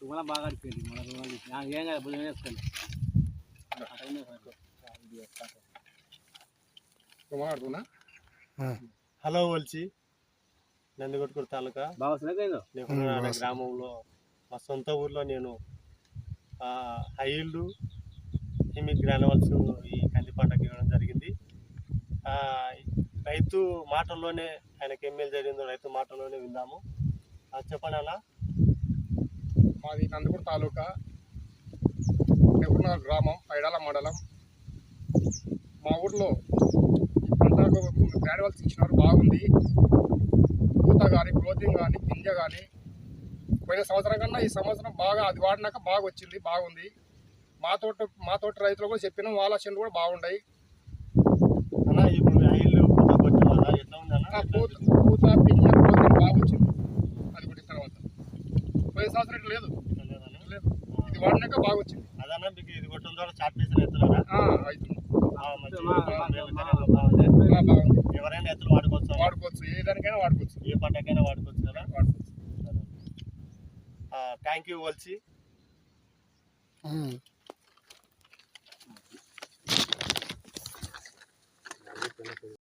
तुम्हाला बागा केली मला तुम्हाला बोलण्यास హలో వల్చి నందికొట్కూరు తాలూకా గ్రామంలో మా సొంత ఊర్లో నేను హైల్డ్ హిమిక్ గ్రానవల్స్ ఈ కంది పంటకు ఇవ్వడం జరిగింది. రైతు మాటల్లోనే ఆయనకి ఎమ్మెల్యే జరిగిందో రైతు మాటల్లోనే విందాము. చెప్పండి అన్న. మాది నందికొట్కూరు తాలూకా నెహ్రూనగర్ గ్రామం పైడాల మండలం. మా ఊర్లో పంటకు గ్రాడ్యువల్స్ ఇచ్చినారు, బాగుంది. పూత కానీ గ్రోతింగ్ కానీ గింజ కానీ పోయిన సంవత్సరం కన్నా ఈ సంవత్సరం బాగా అది వాడినాక బాగా వచ్చింది, బాగుంది. మా తోట రైతులు కూడా చెప్పినాం, వాళ్ళ చెల్లు కూడా బాగున్నాయి. పూత గింజ గ్రోతింగ్ బాగా వచ్చింది. అది కొట్టిన తర్వాత పోయిన సంవత్సరం లేదు, ఇది వాడినాక బాగా వచ్చింది. అదన్నా మీకు ఇది కొట్టడం ద్వారా చాట్ పీసులు ఎత్తున్నారా? ఎవరైనా ఎత్తులు వాడుకోవచ్చు, ఏ దానికైనా వాడుకోవచ్చు, ఏ పంటకైనా వాడుకోవచ్చు కదా. Thank you వల్చి.